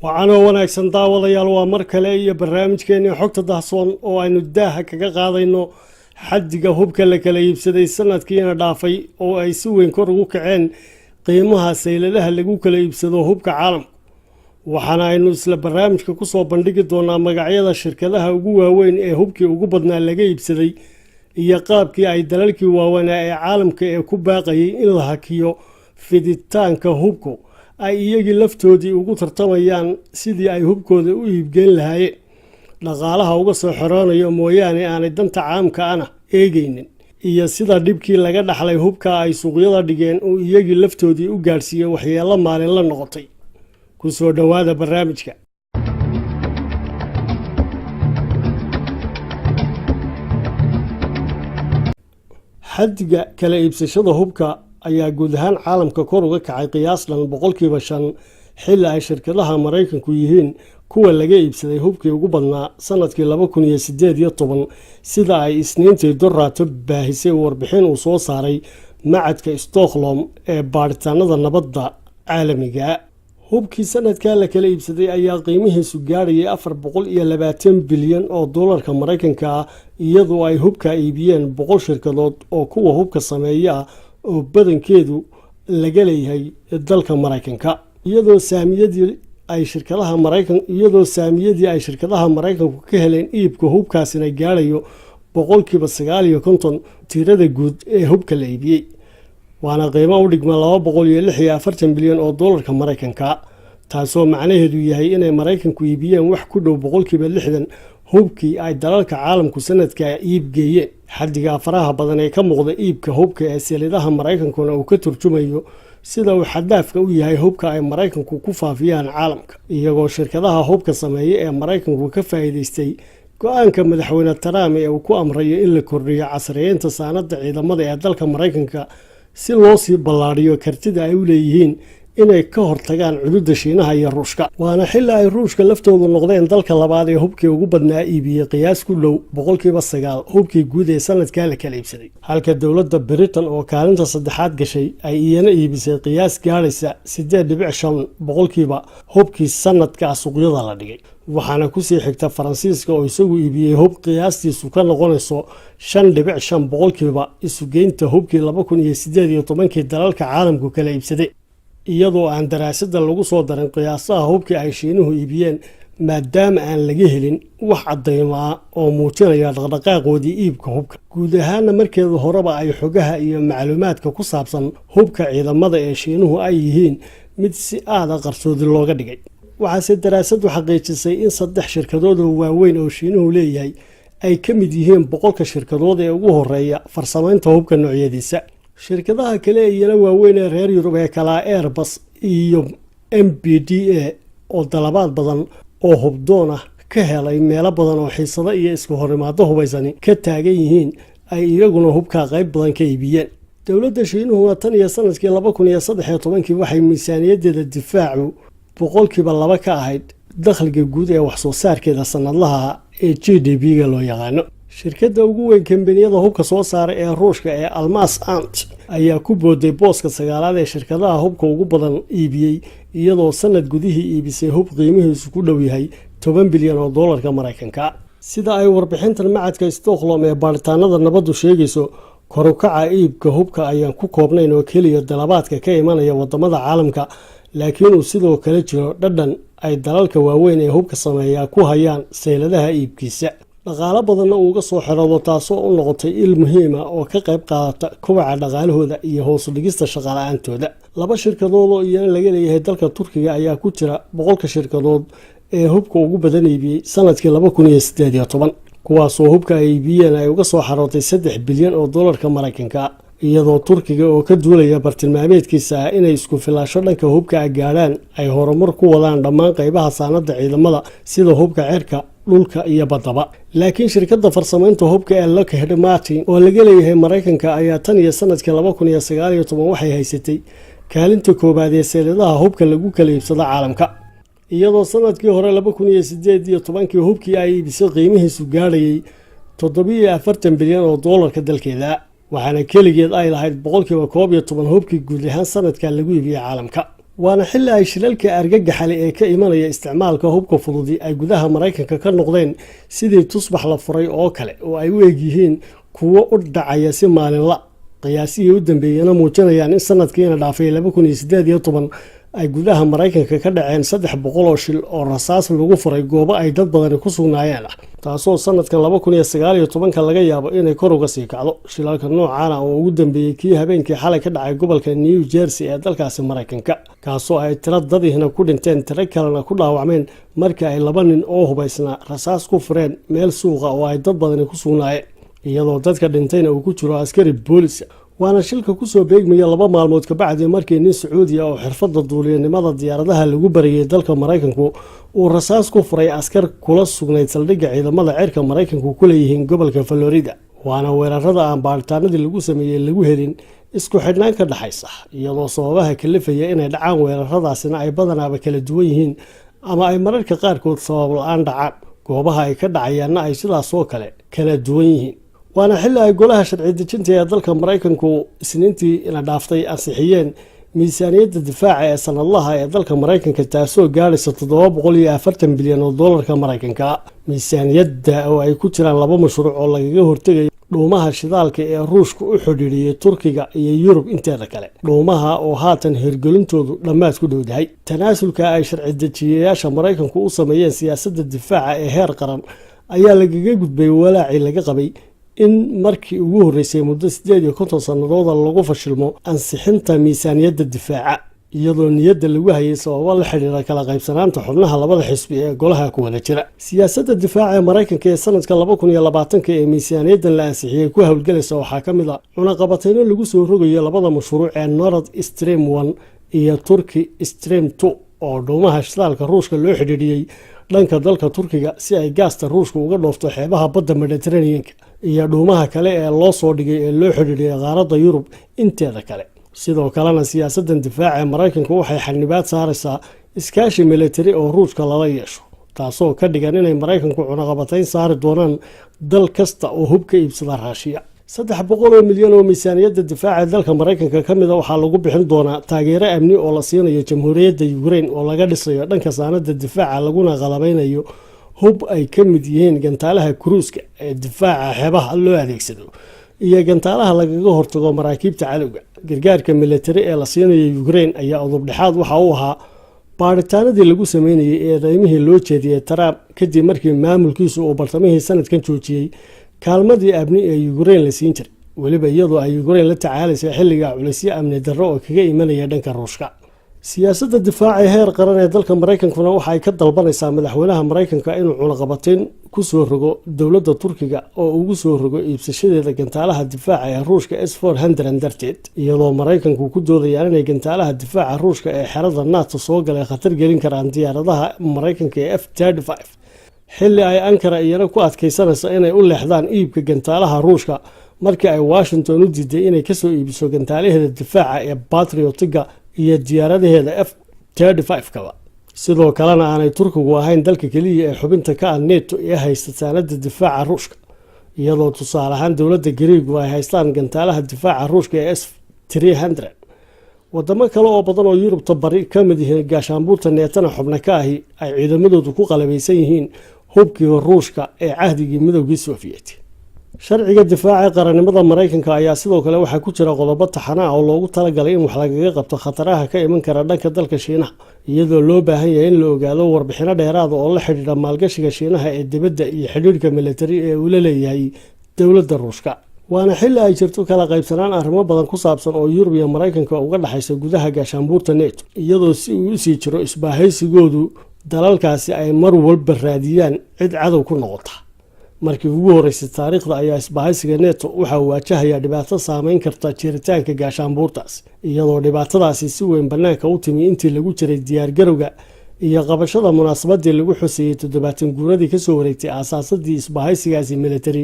waxaana wanaagsan daawadayaal waa mar kale iyo barnaamijkeena xogta dahsoon oo aynu daaha kaga qaadayno xaddiga hubka la kala iibsaday sanadkiina dhaafay oo ay si weyn kor ugu kaceen qiimaha sayladaha lagu kala iibsado hubka caalamka waxaana aynu isla barnaamijka ku soo bandhigi doonaa magacyada shirkadaha ugu waaweyn ee hubkii ugu badnaa laga iibsaday iyo qaabkii ay dalalkii waaweynaa ee caalamka ee ku baaqayay in la hakiyo fiditaanka hubku ay iyagii laftoodii ugu tartamayaan sidii ay hubkooda u iibgeyn lahaayeen dhaqaalaha uga soo xoroonayo mooyaane aanay danta caamka ana eegaynin iyo sida dhibkii laga dhaxlay hubka ay suuqyada dhigeen oo iyagii laftoodii u gaadhsiiyey waxyeello maalin la noqotay ku soo dhowaada barnaamijka xaddiga kala iibsashada hubka ayaa guud ahaan caalamka kor uga kacay qiyaas dhan 5% xilli ay shirkadaha Mareykanku yihiin kuwa laga iibsaday hubkii ugu badnaa sanadkii 2018 sida ay isniintii doraato baahisay warbixin uu soo saaray macadka Stockholm ee baaritaanada nabadda caalamiga hubkii sanadka la kala iibsaday ayaa qiimihiisu gaarayay 420 bilyan oo dollarka Mareykanka ah iyadoo ay hubka iibiyeen 100 shirkadood oo kuwa hubka sameeya oo badankeedu laga leeyahay dalka Mareykanka iyadoo saamiyadii ay shirkadaha Mareykanku ka heleen iibka hubkaasina gaarayo 9% tirada guud ee hubka la iibiyay waana qiimo u dhigma 246 bilyan oo dollarka Mareykanka taasoo macnaheedu yahay inay Mareykanku iibiyeen wax ku dhow 60% hubkii ay dalalka caalamku sanadka iibgeeyeen xaddiga faraha badan ee ka muuqda iibka hubka ee seeladaha Mareykankuna uu ka turjumayo sida uu xadaafka u yahay hubka ay Mareykanku ku faafiyaan caalamka iyagoo shirkadaha hubka sameeya ee Mareykanku ka faa'iideystay go'aanka madaxweyne Trump ee uu ku amrayo in la kordhiyo casriyeynta saanada ciidamada ee dalka Mareykanka si loo sii ballaariyo kartida ay u leeyihiin inay ka hortagaan cududa Shiinaha iyo Ruushka waana xilli ay Ruushka laftoodu noqdeen dalka labaad ee hubkii ugu badnaa iibiyay qiyaas ku dhow 9% hubkii guud ee sanadka la kala iibsaday halka dawladda Britain oo kaalinta saddexaad gashay ay iyana iibisay qiyaas gaaraysa 8.5% hubkii sanadka suuqyada la dhigay waxaana ku sii xigta Faransiiska oo isagu iibiyay hub qiyaastiisu ka noqonayso 5.5% isu geynta hubkii 2018 dalalka caalamku kala iibsaday iyadoo aan daraasada lagu soo darin qiyaasaha hubkii ay Shiinuhu iibiyeen maadaama aan laga helin wax cadeymo oo muujinaya dhaqdhaqaaqoodii iibka hubka guud ahaan markeedu horeba ay xogaha iyo macluumaadka ku saabsan hubka ciidamada ee Shiinuhu ay yihiin mid si aad qarsoodi looga dhigay waxaase daraasadu xaqiijisay in 3 shirkadood oo waaweyn oo Shiinuhu leeyahay ay ka mid yihiin 100 shirkadood ee ugu horeeya farsamaynta hubka noocyadiisa shirkadaha kale iyana waaweyn ee reer Yurub ee kala Airbus iyo MBDA oo dalabaad badan oo hubdoon ah ka helay meelo badan oo xiisado iyo isku horimaado hubaysani ka taagan yihiin ay iyaguna hubka qayb badan ka iibiyeen dawladda Shiinuhu tan iyo sanadkii 2013 waxay miisaaniyadeeda difaacu 2% ka ahayd dakhliga guud ee wax soo saarkeeda sanadlaha ee GDP-ga loo yaqaano shirkadda ugu weyn kambaniyada hubka soo saaray ee Ruushka ee Almaz Ant ayaa ku booday booska sagaalaad ee shirkadaha hubka ugu badan iibiyay iyadoo sanad gudihii iibisay hub qiimihiisu ku dhow yahay 10 bilyan oo dollarka Mareykanka sida ay warbixintan macadka Stockholm ee baaritaanada nabaddu sheegayso kor u kaca iibka hubka ayaan ku koobnayn oo kaliya dalabaadka ka imanaya wadamada caalamka laakiin uu sidoo kale jiro dhadhan ay dalalka waaweyn ee hubka sameeya ku hayaan seeladaha iibkiisa dhaqaale badan oo uga soo xiroodo taasoo u noqotay il muhiim ah oo ka qayb qaadata kobaca dhaqaalahooda iyo hoos u dhigista shaqo la'aantooda 2 shirkadood oo iyana laga leeyahay dalka Turkiga ayaa ku jira 100 shirkadood ee hubka ugu badan iibiyay sanadkii 2018 kuwaasoo hubka ay iibiyeen ay uga soo xarootay 3 bilyan oo dollarka Mareykanka iyadoo Turkiga oo ka duulaya bartilmaameedkiisa inay isku filaasho dhanka hubka gaaraan ay horumar ku wadaan dhammaan qaybaha saanada ciidamada sida hubka cirka dhulka iyo badaba laakiin shirkadda farsamaynta hubka ee Lockheed Martin oo laga leeyahay Mareykanka ayaa tan iyo sanadkii 2019 waxay haysatay kaalinta koobaad ee seeladaha hubka lagu kala iibsado caalamka iyadoo sanadkii hore 2018 hubkii ay iibisay qiimihiisu gaarayay 740 bilyan oo dollarka dalkeeda waxaana keligeed ay lahayd 111% hubkii guud ahaan sanadka lagu iibiyay caalamka waana xilli ay shilalka argagaxale ee ka imanaya isticmaalka hubka fududi ay gudaha Mareykanka ka noqdeen sidii tusbax la furay oo kale oo ay u egyihiin kuwo u dhacaya si maalinla qiyaasihii u dambeeyana muujinayaan in sanadkiina dhaafay 2018 ay gudaha Mareykanka ka dhaceen 300 oo shil oo rasaas lagu furay goobo ay dad badan ku sugnaayeen taasoo sanadka 2019 laga yaabo inay kor uga sii kacdo shilalka noocan oo ugu dambeeyay kii habeenkii xalay ka dhacay gobolka New Jersey ee dalkaasi Mareykanka kaasoo ay tiro dadihina ku dhinteen tiro kalena ku dhaawacmeen markii ay laba nin oo hubaysna rasaas ku fureen meel suuqa oo ay dad badan ku sugnaayeen iyadoo dadka dhintayna uu ku jiro askari boolis waana shilka ku soo beegmaya 2 maalmood ka bacdi markii nin Sacuudi oo xirfadda duuliyanimada diyaaradaha lagu bariyay dalka Mareykanku uu rasaas ku furay askar kula sugnayd saldhigga ciidamada cirka Mareykanku ku leeyihiin gobolka Florida waana weerarada aan baaritaanadii lagu sameeyay lagu helin isku xidhnaan ka dhaxaysa iyadoo sababaha kalifaya inay dhacaan weeraradaasina ay badanaaba kala duwan yihiin ama ay mararka qaarkood sabab la'aan dhacaan goobaha ay ka dhacayaanna ay sidaas oo kale kala duwan yihiin waana xilli ay golaha sharci dejinta ee dalka Mareykanku isniintii ina dhaaftay ansixiyeen miisaaniyadda difaaca ee sanadlaha ee dalka Mareykanka taasoo gaaraysa 740 bilyan oo dollarka Mareykanka miisaaniyadda oo ay ku jiraan laba mashruuc oo lagaga hortagay dhuumaha shidaalka ee Ruushka u xidhiidhiyay Turkiga iyo Yurub inteeda kale dhuumaha oo haatan hirgelintoodu dhammaad ku dhowdahay tanaasulka ay sharci dejiyayaasha Mareykanku u sameeyeen siyaasadda difaaca ee heer qaran ayaa lagaga gudbay walaacii laga qabay in markii ugu horeysay muddo 58 sanadood lagu fashilmo ansixinta miisaaniyadda difaaca iyadoo niyadda lagu hayay sababo la xiriira kala qaybsanaanta xubnaha labada xisbi ee golaha ku wada jira siyaasadda difaaca ee Mareykanka ee sanadka 2020 ee miisaaniyaddan la ansixiyay ku hawlgalaysa waxaa ka mid ah cunaqabatayno lagu soo rogayo labada mashruuc ee Nord Stream 1 iyo Turkey Stream 2 oo dhuumaha shidaalka Ruushka loo xidhiidhiyay dhanka dalka Turkiga si ay gaasta Ruushka uga dhoofto xeebaha badda Mediterranean-ka iyo dhuumaha kale ee loo soo dhigay ee loo xidhiidhiyay qaaradda Yurub inteeda kale sidoo kalena siyaasaddan difaaca ee Mareykanku waxay xanibaad saaraysaa iskaashi military oo Ruushka lala yeesho taasoo ka dhigan inay Mareykanku cunaqabatayn saari doonaan dal kasta oo hubka iibsada Raashiya 300 milyan oo miisaaniyadda difaaca dalka Mareykanka ka mid ah waxaa lagu bixin doonaa taageero amni oo la siinayo jamhuuriyadda Ukraine oo laga dhisayo dhanka saanada difaaca laguna qalabeynayo hub ay ka mid yihiin gantaalaha cruiska ee difaaca xeebaha loo adeegsado iyo gantaalaha lagaga hortago maraakiibta cadawga gargaarka military ee la siinayo Ukraine ayaa udub dhexaad waxa uu ahaa baaritaanadii lagu sameeyay ee qiimihii loo jeediyay Trump kadib markii maamulkiisu uu bartamihii sanadkan joojiyay kaalmadii amni ee Ukraine la siin jiray waliba iyadoo ay Ukraine la tacaalaysay xilliga culeysyo amni darro oo kaga imanaya dhanka Ruushka siyaasadda difaaca heer qaran ee dalka Mareykankuna waxa ay ka dalbanaysaa madaxweynaha Mareykanka inuu cunaqabateyn ku soo rogo dowladda Turkiga oo ugu soo rogo iibsashadeeda gantaalaha difaaca ee Ruushka S-400 darteed iyadoo Mareykanku ku doodayaan inay gantaalaha difaaca Ruushka ee xerada NATO soo galay khatar gelin karaan diyaaradaha Mareykanka ee F-35 xilli ay Ankara iyana ku adkaysanayso inay u leexdaan iibka gantaalaha Ruushka markii ay Washington u diiday inay ka soo iibiso gantaalaheeda difaaca ee Patriotiga iyo diyaaradaheeda F-35 kaba sidoo kalena aanay Turkigu ahayn dalka kaliya ee xubinta ka ah NATO ee haysta saanada difaaca Ruushka iyadoo tusaale ahaan dowladda Giriiggu ay haystaan gantaalaha difaaca Ruushka ee S-300 wadamo kale oo badan oo Yurubta bari ka mid yihiin gaashaanbuurta neetana xubna ka ahi ay ciidamadoodu ku qalabeysan yihiin hubkii Ruushka ee cahdigii midowgii Soviet sharciga difaaca qarannimada Mareykanka ayaa sidoo kale waxa ku jira qodobo taxana oo loogu talagalay in wax lagaga qabto khataraha ka iman kara dhanka dalka Shiinaha iyadoo loo baahan yahay in la ogaado warbixino dheeraad oo la xiriira maalgashiga Shiinaha ee dibadda iyo xiriirka military ee uu la leeyahay dowladda Ruushka waana xilli ay jirto kala qaybsanaan arrimo badan ku saabsan oo Yurub iyo Mareykanka uga dhaxaysa gudaha gaashaanbuurta NATO iyadoo si uu sii jiro isbahaysigoodu dalalkaasi ay mar walba raadiyaan cid cadow ku noqota markii ugu horeysay taariikhda ayaa isbahaysiga NATO waxa uu waajahayaa dhibaato saameyn karta jiritaanka gaashaanbuurtaas iyadoo dhibaatadaasi si weyn banaanka u timi intii lagu jiray diyaar garowga iyo qabashada munaasabadii lagu xuseeyay 70 guuradii ka soo wareegtay aasaasadii isbahaysigaasi military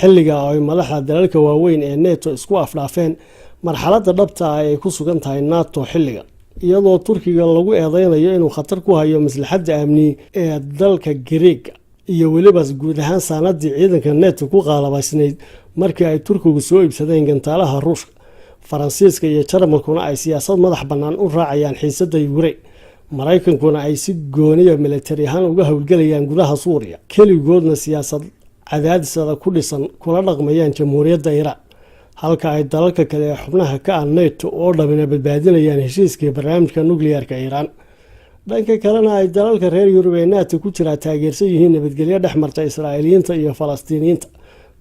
xilliga ay madaxda dalalka waaweyn ee NATO isku afdhaafeen marxaladda dhabta ah ay ku sugan tahay NATO xilliga iyadoo Turkiga lagu eedeynayo inuu khatar ku hayo maslaxadda amni ee dalka Giriigga iyo waliba guud ahaan saanadii ciidanka NATO ku qaalabaysnayd markii ay Turkigu soo iibsadeen gantaalaha Ruushka faransiiska iyo jarmalkuna ay siyaasad madax bannaan u raacayaan xiisadda Ukraine. maraykankuna ay si gooniya militari ahaan uga howlgelayaan gudaha Suuriya, keligoodna siyaasad cadaadisada ku dhisan kula dhaqmayaan jamhuuriyadda Iiraan, halka ay dalalka kale ee xubnaha ka ah NATO oo dhamina badbaadinayaan heshiiskii barnaamijka nukliyeerka Iiraan. dhanka kalena ay dalalka reer Yurub ee NATO ku jira taageersan yihiin nabadgelyo dhexmarta Israa'iiliyiinta iyo Falastiiniyiinta,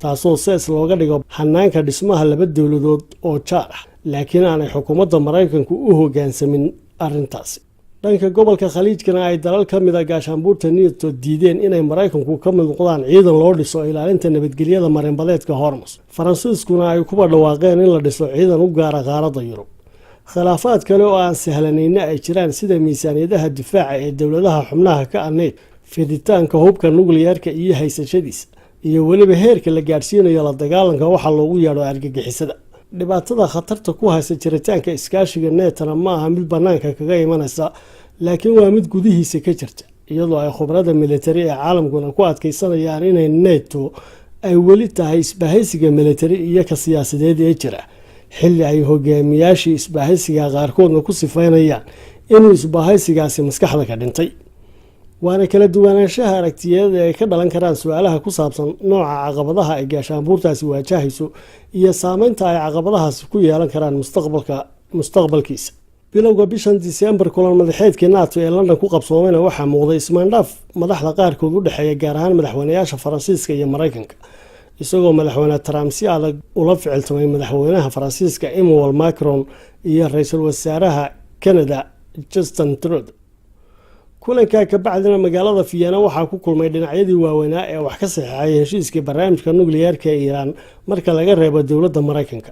taasoo sees looga dhigo hanaanka dhismaha laba dowladood oo jaar ah, laakiin aanay xukuumadda Maraykanku u hoggaansamin arrintaasi. dhanka gobolka Khaliijkana ay dalal ka mid ah gaashaanbuurta NATO diideen inay Maraykanku ka mid noqdaan ciidan loo dhiso ilaalinta nabadgelyada marinbadeedka Hormuz. Faransiiskuna ay kuba dhawaaqeen in la dhiso ciidan u gaara qaaradda Yurub. khilaafaad kale oo aan sahlanayna ay jiraan sida miisaaniyadaha difaaca ee dowladaha xubnaha ka ah NATO, fiditaanka hubka nukliyeerka iyo haysashadiisa, iyo weliba heerka la gaadhsiinayo la dagaalanka waxa loogu yeedho argagixisada. dhibaatada khatarta ku haysa jiritaanka iskaashiga NATO ma aha mid bannaanka kaga imanaysa, laakiin waa mid gudihiisa ka jirta, iyadoo ay khubarada militari ee caalamkuna ku adkaysanayaan inay NATO ay weli tahay isbahaysiga militari iyo ka siyaasadeed ee jira, xilli ay hogaamiyaashii isbahaysiga qaarkoodna ku sifaynayaan inuu isbahaysigaasi maskaxda ka dhintay. waana kala duwanaanshaha aragtiyeed ee ka dhalan karaan su-aalaha ku saabsan nooca caqabadaha ay gaashaanbuurtaasi waajahayso iyo saameynta ay caqabadahaasi ku yeelan karaan mustaqbalkiisa. bilowga bishan Diseembar, kulan madaxeedkii NATO ee London ku qabsoomayna waxaa muuqday ismaandhaaf madaxda qaarkood u dhexeeya, gaar ahaan madaxweynayaasha Faransiiska iyo Maraykanka, isagoo madaxweyne Trump si adag ula ficiltamay madaxweynaha Faransiiska Emmanuel Macron iyo ra'iisul wasaaraha Canada Justin Trudeau. kulanka ka bacdina magaalada Vienna waxaa ku kulmay dhinacyadii waaweynaa ee wax ka saxeexay heshiiskii barnaamijka nukliyeerka ee Iiraan marka laga reebo dowladda Maraykanka,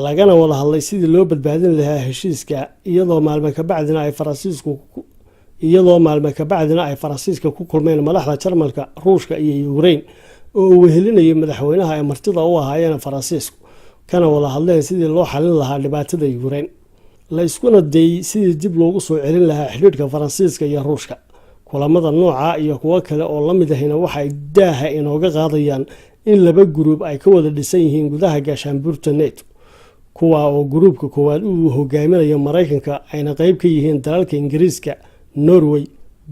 lagana wada hadlay sidii loo badbaadin lahaa heshiiska, iyadoo maalmo ka bacdina ay Faransiiska ku kulmeen madaxda Jarmalka, Ruushka iyo Ukraine oo uu wehelinayay madaxweynaha ay martida u ahaayeen Faransiisku, kana wada hadleen sidii loo xalin lahaa dhibaatada Ukraine, la iskuna dayay sidii dib loogu soo celin lahaa xidhiidhka Faransiiska iyo Ruushka. kulamada nooca iyo kuwo kale oo la mid ahina waxay daaha inooga qaadayaan in laba guruub ay ka wada dhisan yihiin gudaha gaashaanbuurta NATO, kuwa oo gruubka koowaad uu hogaaminayo Maraykanka ayna qayb ka yihiin dalalka Ingiriiska, Norway,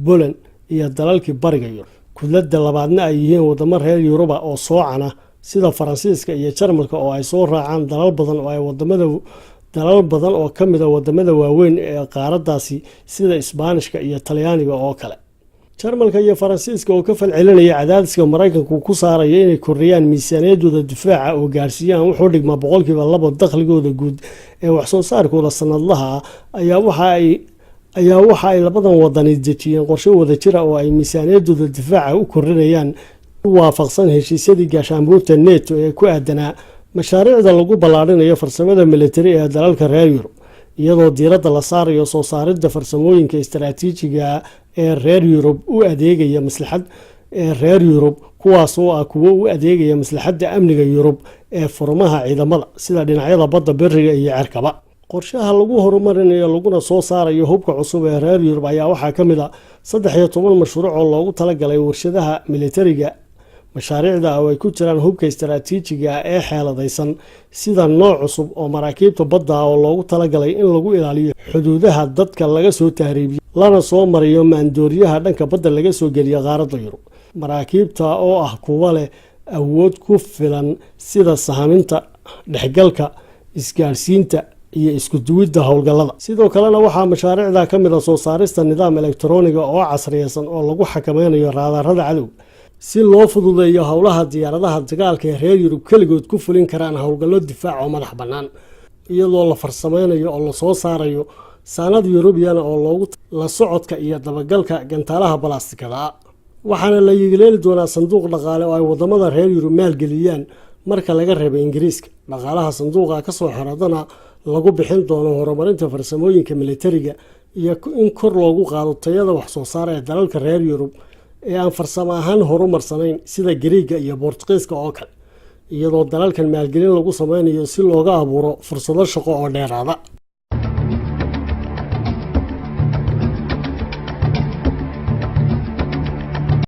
Poland iyo dalalkii bariga Yurub. kudlada labaadna ay yihiin wadamo reer Yuruba oo soocana sida Faransiiska iyo Jarmalka oo ay soo raacaan dalal badan oo ka mid ah wadamada waaweyn ee qaaraddaasi sida Isbaanishka iyo Talyaaniga oo kale. Jarmalka iyo Faransiiska oo ka falcelinaya cadaadiska Maraykanku ku saaraya inay kordhiyaan miisaaniyadooda difaaca oo gaarsiiyaan wuxuu dhigmaa 2% dakhligooda guud ee wax soo saarkooda sanadlaha ayaa waxa ay labadan wadani dejiyeen qorshe wada jira oo ay miisaaniyadooda difaaca u kordhinayaan, waafaqsan heshiisyadii gaashaanbuurta NATO ee ku aadanaa mashaariicda lagu ballaarinayo farsamada militari ee dalalka reer Yurub, iyadoo diiradda la saarayo soo saaridda farsamooyinka istaraatiijiga ee reer Yurub u adeegaya kuwaas oo ah kuwo u adeegaya maslaxadda amniga Yurub ee furmaha ciidamada sida dhinacyada badda, bariga iyo cirkaba. qorshaha lagu horumarinayo laguna soo saarayo hubka cusub ee reer Yurub ayaa waxaa ka mid ah 13 mashruuc oo loogu talagalay warshadaha militariga. mashaariicda ay ku jiraan hubka istaraatiijiga ee xeeladaysan sida nooc cusub oo maraakiibta badda oo loogu talagalay in lagu ilaaliyo xuduudaha dadka laga soo tahriibiyo lana soo mariyo maandooriyaha dhanka badda laga soo geliyo qaaradda Yurub. maraakiibta oo ah kuwa leh awood ku filan sida sahaminta, dhexgalka, isgaarsiinta iyo isku duwidda howlgallada. sidoo kalena waxaa mashaariicda ka mid ah soo saarista nidaam elektarooniga oo casriyeysan oo lagu xakameynayo raadarada cadowga, si loo fududeeyo howlaha diyaaradaha dagaalka ee reer Yurub kaligood ku fulin karaan howlgallo difaac oo madax bannaan, iyadoo la farsameynayo oo la soo saarayo saanad Yurubiyan oo loogu la socodka iyo dabagalka gantaalaha balaastikada. waxaana la yeeleeli doonaa sanduuq dhaqaale oo ay wadamada reer Yurub maalgeliyaan marka laga reebo Ingiriiska. dhaqaalaha sanduuqa ka soo xiradana lagu bixin doono horumarinta farsamooyinka militariga iyo in kor loogu qaado tayada wax soo saar ee dalalka reer Yurub ee aan farsamo ahaan horumarsanayn sida Giriiga iyo Boortaqiiska oo kale, iyadoo dalalkan maalgelin lagu sameynayo si looga abuuro fursado shaqo oo dheeraada.